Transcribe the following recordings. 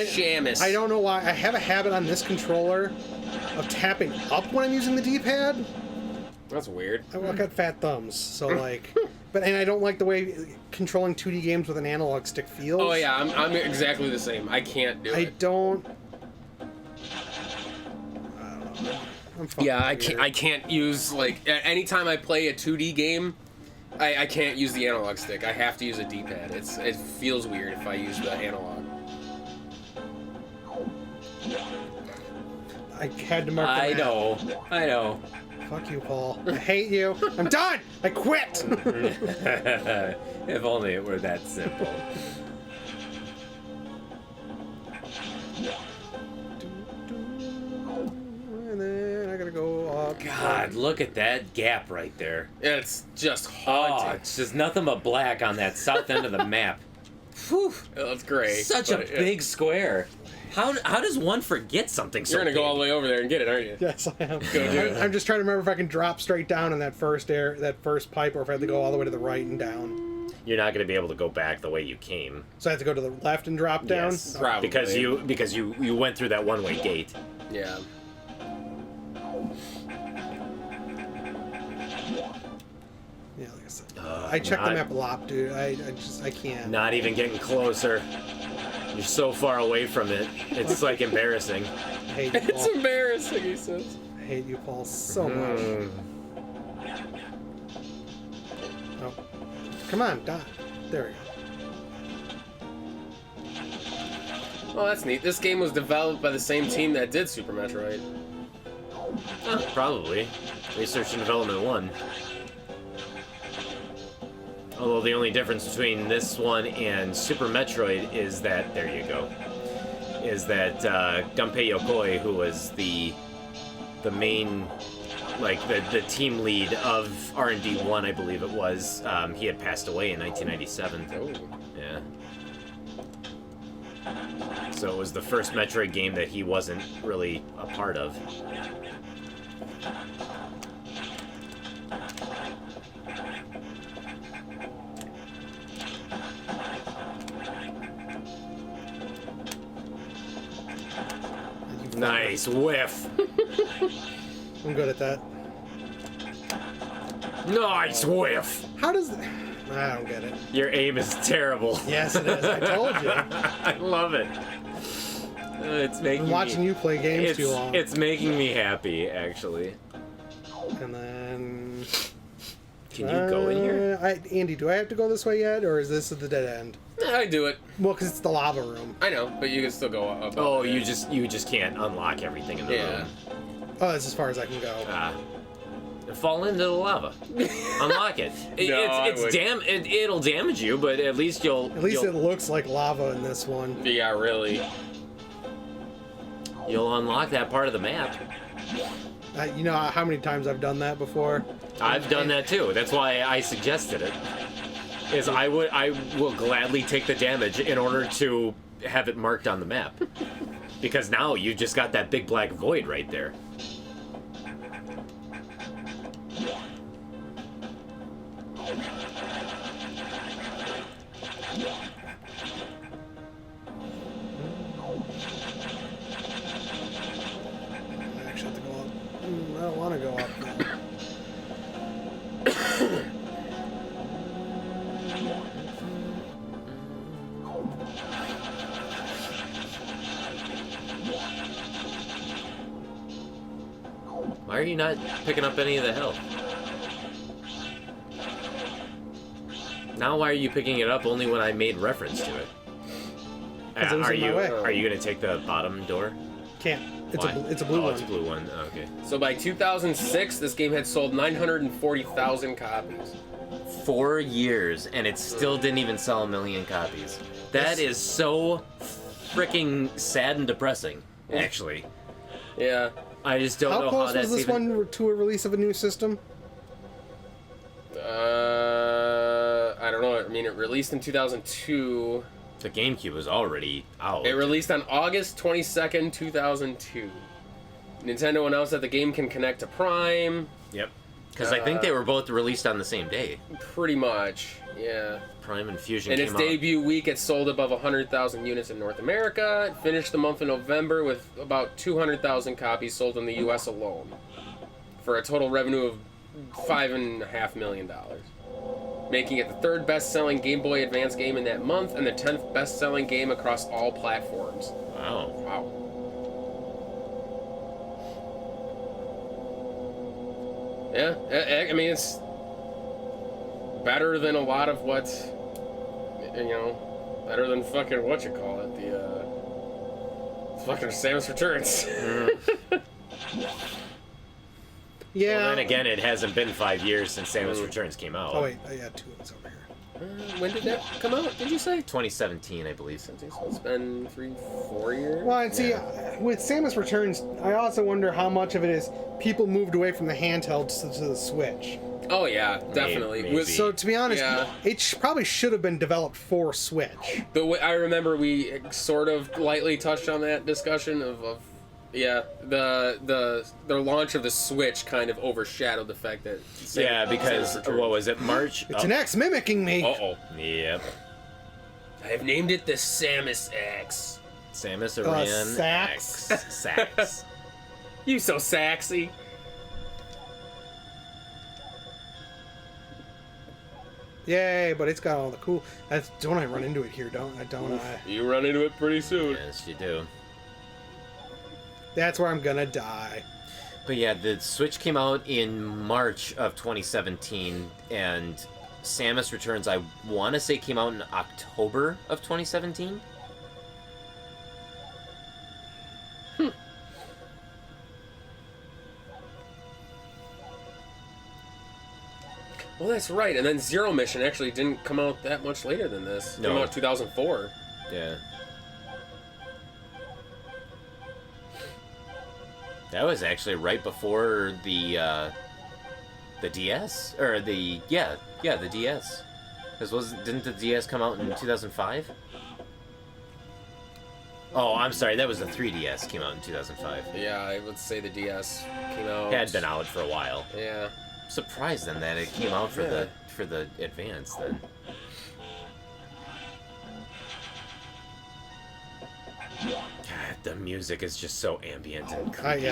Shamus. I don't know why. I have a habit on this controller of tapping up when I'm using the D-pad. That's weird. I got fat thumbs, so like... and I don't like the way controlling 2D games with an analog stick feels. Oh yeah, I'm exactly the same. I can't do it. I don't know. Yeah, I can't use, like, anytime I play a 2D game, I can't use the analog stick. I have to use a D-pad. It feels weird if I use the analog. I had to mark the map. I know. Fuck you, Paul. I hate you. I'm done! I quit! If only it were that simple. And then I gotta go up. God, look at that gap right there. It's just Oh, haunting. it's just nothing but black on that south end of the map. Whew. That's great. Such a big square. How does one forget something so You're gonna big? go all the way over there and get it, aren't you? Yes, I am. Go do it. I'm just trying to remember if I can drop straight down in that first pipe, or if I have to go all the way to the right and down. You're not going to be able to go back the way you came. So I have to go to the left and drop down? Yes, Probably. because you went through that one-way gate. Yeah. Yeah, like I said. I checked the map a lot, dude. I can't. Not even getting closer. You're so far away from it. It's like embarrassing. I hate you, Paul. It's embarrassing, he says. I hate you, Paul, so much. Oh. Come on, die. There we go. Oh, that's neat. This game was developed by the same team that did Super Metroid. Probably. Research and Development 1. Although the only difference between this one and Super Metroid is that, there you go, is that Gunpei Yokoi, who was the main, like, the team lead of R&D 1, I believe it was, he had passed away in 1997. Oh. Yeah. So it was the first Metroid game that he wasn't really a part of. Nice whiff. I'm good at that. Nice whiff. How does... I don't get it. Your aim is terrible. Yes, it is. I told you. I love it. It's making I'm watching you play games too long. It's making me happy, actually. And then... Can you go in here? Andy, do I have to go this way yet, or is this at the dead end? I do it. Well, because it's the lava room. I know, but you can still go up. Oh, you just can't unlock everything in the room. Oh, that's as far as I can go. Fall into the lava. Unlock it. It'll damage you, but at least you'll. At least it looks like lava in this one. Yeah, really. You'll unlock that part of the map. You know how many times I've done that before? I've done that too. That's why I suggested it. I will gladly take the damage in order to have it marked on the map. Because now you just got that big black void right there. I actually have to go up. I don't want to go up now. Why are you not picking up any of the health? Now why are you picking it up only when I made reference to it? Because it was in my way. Are you going to take the bottom door? Can't. It's Why? a blue one. It's a blue one. Oh, okay. So by 2006, this game had sold 940,000 copies. 4 years, and it still didn't even sell 1 million copies. That is so freaking sad and depressing, actually. Yeah. I just don't know how close that's was this even... one to a release of a new system? I don't know. I mean, it released in 2002. The GameCube was already out. It released on August 22nd, 2002. Nintendo announced that the game can connect to Prime. Yep. Because I think they were both released on the same day. Pretty much, yeah. Prime and Fusion In came its out. debut week, it sold above 100,000 units in North America. It finished the month of November with about 200,000 copies sold in the U.S. alone, for a total revenue of $5.5 million, making it the third best-selling Game Boy Advance game in that month and the 10th best-selling game across all platforms. Wow. Wow. Yeah, I mean, it's better than a lot of what, better than fucking whatchamacallit, the fucking Samus Returns. Yeah. Well, then again, it hasn't been 5 years since Samus Returns came out. Oh wait, I got 2 of us over here. When did that come out, did you say? 2017, I believe. So it's been 3-4 years? Well, and see, with Samus Returns, I also wonder how much of it is people moved away from the handhelds to the Switch. Oh, yeah, definitely. Maybe. So, to be honest, Yeah. it probably should have been developed for Switch. The way I remember we sort of lightly touched on that discussion of the launch of the Switch kind of overshadowed the fact that Because, what was it, March? It's an X mimicking me. Uh-oh. Yep. I have named it the Samus X. Samus Aran Sax. X. Sax. You so sexy. Yay, but it's got all the cool... don't I run into it here, don't I? You run into it pretty soon. Yes, you do. That's where I'm gonna die. But yeah, the Switch came out in March of 2017, and Samus Returns, I want to say, came out in October of 2017. Well, that's right. And then Zero Mission actually didn't come out that much later than this. It No. came out in 2004. Yeah. That was actually right before the DS, or the DS. Because didn't the DS come out in 2005? Oh, I'm sorry, that was the 3DS came out in 2005. Yeah, I would say the DS came out. Had been out for a while. Yeah. Surprised then that it came out for Yeah. the Advance then. God, the music is just so ambient and creepy.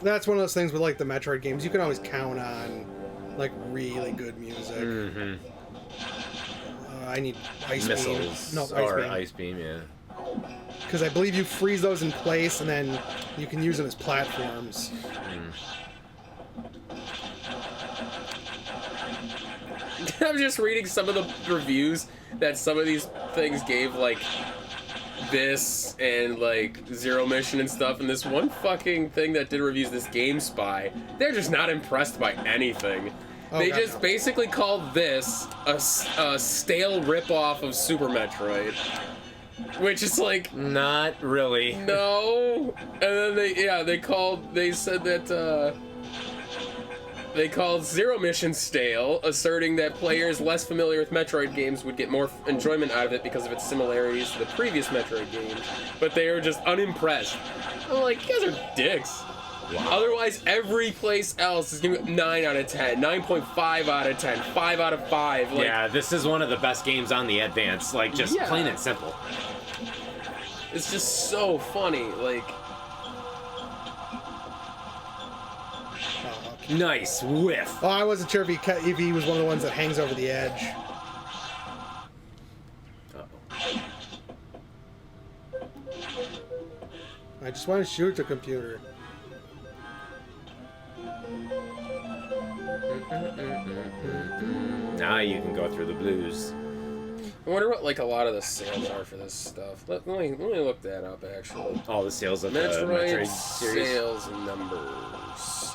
That's one of those things with like the Metroid games. You can always count on like really good music. Mm-hmm. I need Ice Missiles. Beam. No, Ice Beam, yeah. Because I believe you freeze those in place and then you can use them as platforms. I'm just reading some of the reviews that some of these things gave, like this and like Zero Mission and stuff, and this one fucking thing that did reviews, this Game Spy, they're just not impressed by anything. They God, just no. basically called this a stale ripoff of Super Metroid, which is like, Not really. no. And then they said that they called Zero Mission stale, asserting that players less familiar with Metroid games would get more enjoyment out of it because of its similarities to the previous Metroid games, but they are just unimpressed. I'm like, you guys are dicks. Wow. Otherwise, every place else is giving it 9 out of 10, 9.5 out of 10, 5 out of 5. Like, Yeah, this is one of the best games on the Advance. Like, just Yeah. plain and simple. it's just so funny. Like, Nice whiff. Oh, I wasn't sure if he was one of the ones that hangs over the edge. I just want to shoot the computer. Now you can go through the blues. I wonder what like a lot of the sales are for this stuff. Let me look that up actually. All the sales of the Metroid Metroid series. sales numbers.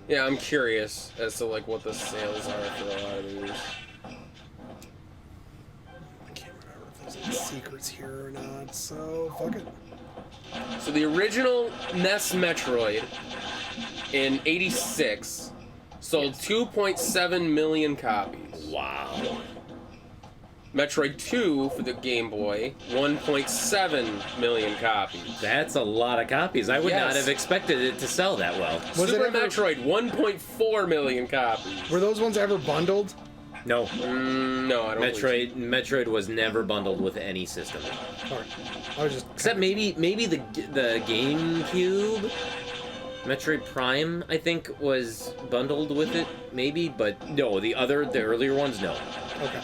Yeah, I'm curious as to like what the sales are for a lot of these. I can't remember if there's any secrets here or not, so fuck it. So the original NES Metroid in '86 sold 2.7 million copies. Wow. Metroid 2 for the Game Boy, 1.7 million copies. That's a lot of copies. I would not Yes. have expected it to sell that well. Was Super it ever- Metroid, 1.4 million copies. Were those ones ever bundled? No. No, I don't believe Metroid was never bundled with any system. Or, I was just Except maybe the GameCube. Metroid Prime, I think, was bundled with it, maybe, but no, the earlier ones, no. okay.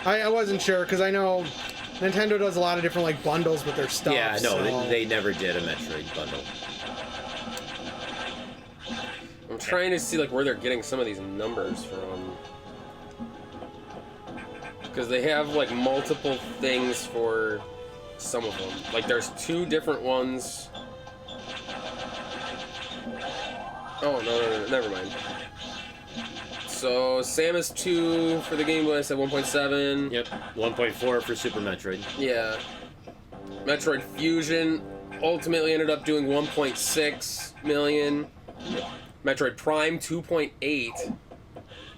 I wasn't sure because I know Nintendo does a lot of different like bundles with their stuff. Yeah, no, so- they never did a Metroid bundle. I'm trying to see like where they're getting some of these numbers from. Because they have like multiple things for some of them. Like there's 2 different ones. Oh, no, never mind. So, Samus 2 for the Game Boy, I said 1.7. Yep, 1.4 for Super Metroid. Yeah. Metroid Fusion ultimately ended up doing 1.6 million. Metroid Prime 2.8,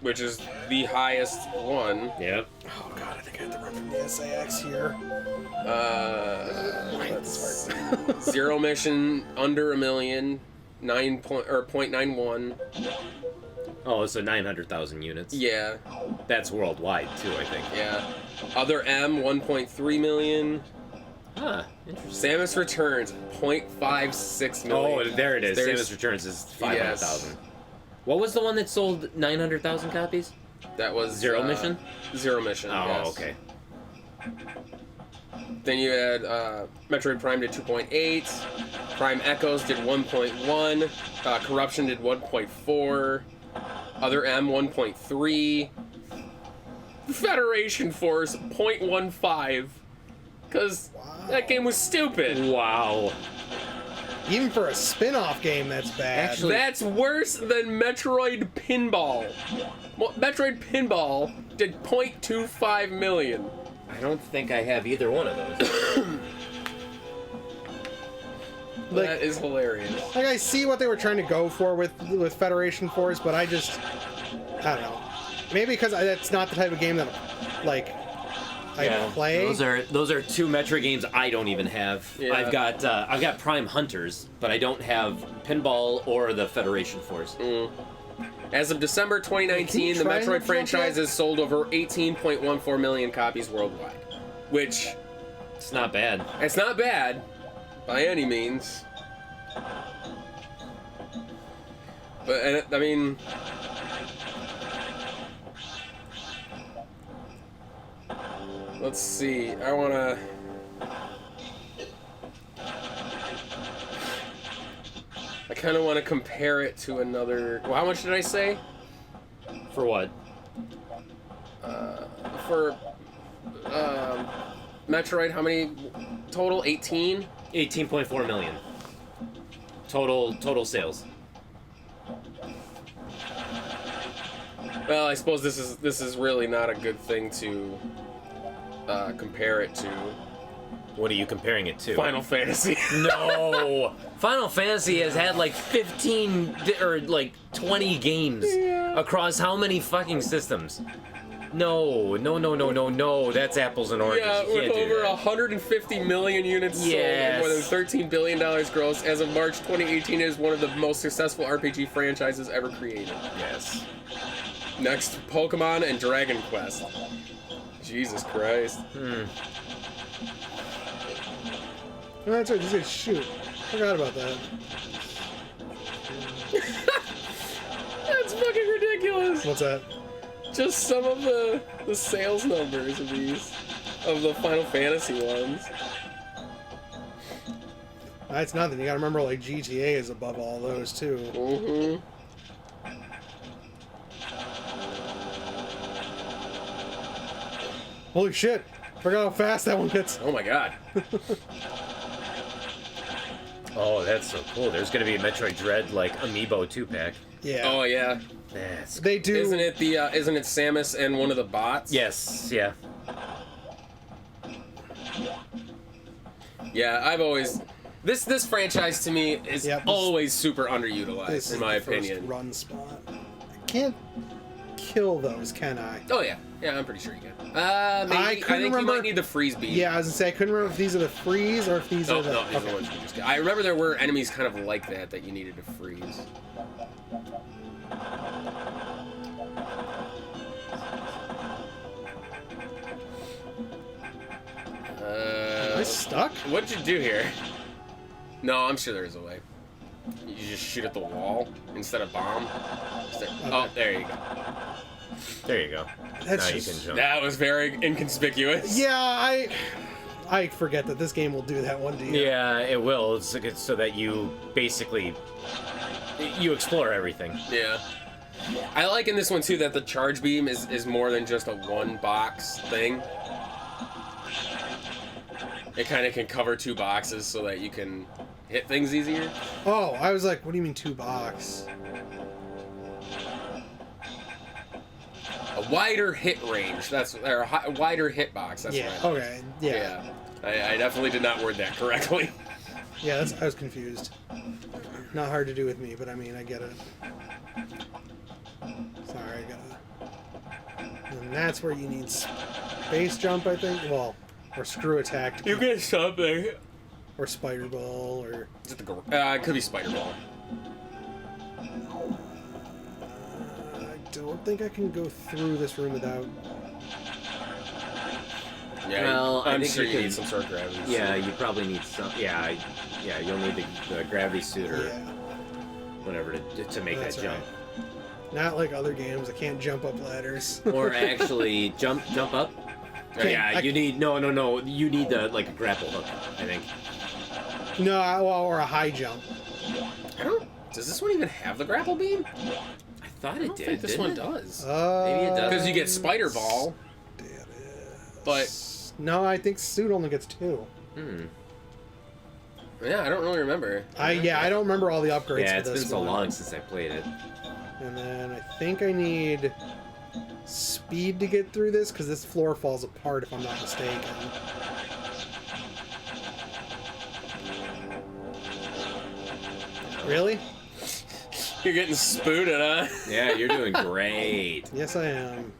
which is the highest one. Yep. Oh god, I think I have to run from the SAX here. Let's see. Zero Mission under a million, 0.91. Oh, so 900,000 units. Yeah, That's worldwide, too, I think. yeah. Other M 1.3 million. Huh, interesting. Samus Returns 0.56 million. Oh, there it is. There's- Samus Returns is 500,000. What was the one that sold 900,000 copies? That was Zero Mission? Zero Mission. Oh, yes. okay. Then you had Metroid Prime did 2.8, Prime Echoes did 1.1, Corruption did 1.4, Other M 1.3, Federation Force 0.15, because that game was stupid. Wow. Even for a spin-off game, that's bad. Actually- That's worse than Metroid Pinball. Well, Metroid Pinball did 0.25 million. I don't think I have either one of those. That is hilarious. Like I see what they were trying to go for with Federation Force, but I don't know. Maybe because that's not the type of game that like I play. Those are 2 Metroid games I don't even have. Yeah. I've got Prime Hunters, but I don't have Pinball or the Federation Force. As of December 2019, Can you the try Metroid and franchise flip has sold over 18.14 million copies worldwide. Which, It's not bad. it's not bad by any means. But, and I mean... Let's see, I wanna... I kind of want to compare it to another... Well, how much did I say? For what? For Metroid, how many total? 18? 18.4 million. Total sales. Well, I suppose this is really not a good thing to compare it to. What are you comparing it to? Final Fantasy. No! Final Fantasy has had like 15 or like 20 games across how many fucking systems? No. That's apples and oranges. Yeah, You can't with do over that. 150 million units sold and more than Yes. $13 billion gross, as of March 2018, it is one of the most successful RPG franchises ever created. Yes. Next, Pokemon and Dragon Quest. Jesus Christ. Oh, that's right. This is shoot. Forgot about that. That's fucking ridiculous. What's that? Just some of the sales numbers of these, of the Final Fantasy ones. That's nothing. You gotta remember, like GTA is above all those too. Mm-hmm. Holy shit! Forgot how fast that one gets. Oh my god. Oh, that's so cool. There's gonna be a Metroid Dread like Amiibo 2-pack. Yeah. Oh yeah. That's They do. Isn't it Samus and one of the bots? Yes, yeah. Yeah, I've always this franchise to me is Yep, this- always super underutilized This in is my the first opinion. run spot. I can't kill those, can I? Oh yeah. Yeah, I'm pretty sure you can. Maybe. I I couldn't think remember. you might need the freeze beam. Yeah, I was gonna say I couldn't remember if these are the freeze or if these No, are the. no, these are the Okay. ones you just get. I remember there were enemies kind of like that you needed to freeze. Am I stuck? What'd you do here? No, I'm sure there is a way. You just shoot at the wall instead of bomb. Oh, there you go. There you go. That's now just- you can jump. That was very inconspicuous. Yeah, I forget that this game will do that one to you. Yeah, it will. It's like so that you basically you explore everything. Yeah. I like in this one too that the charge beam is more than just a one box thing. It kind of can cover 2 boxes so that you can hit things easier. Oh, I was like, what do you mean 2 box? A wider hit range. Or a wider hit box. That's Yeah. what I meant. Okay. Yeah. I definitely did not word that correctly. Yeah. I was confused. Not hard to do with me, but I mean, I get it. Sorry, I gotta. And that's where you need space jump, I think. Well, or screw attack. You get something. Or spider ball, or. Is it it could be spider ball. I don't think I can go through this room without. Yeah, Well, I I'm think sure you you can- need some sort of gravity. Yeah, you probably need some. Yeah, you'll need the gravity suit or Yeah. whatever to make That's that jump. right. Not like other games. I can't jump up ladders. Or actually jump up. Yeah, you need no. You need like a grapple hook, I think. No, well, or a high jump. I don't. Does this one even have the grapple beam? I thought I it don't did. think this didn't one it? does. Maybe it does. Because you get spider ball, but No, I think suit only gets 2. yeah, I don't really remember. I don't remember all the upgrades. Yeah, for it's this been so one. long since I played it. And then I think I need speed to get through this because this floor falls apart if I'm not mistaken. Really? You're getting spooted, huh? Yeah, you're doing great. Yes, I am.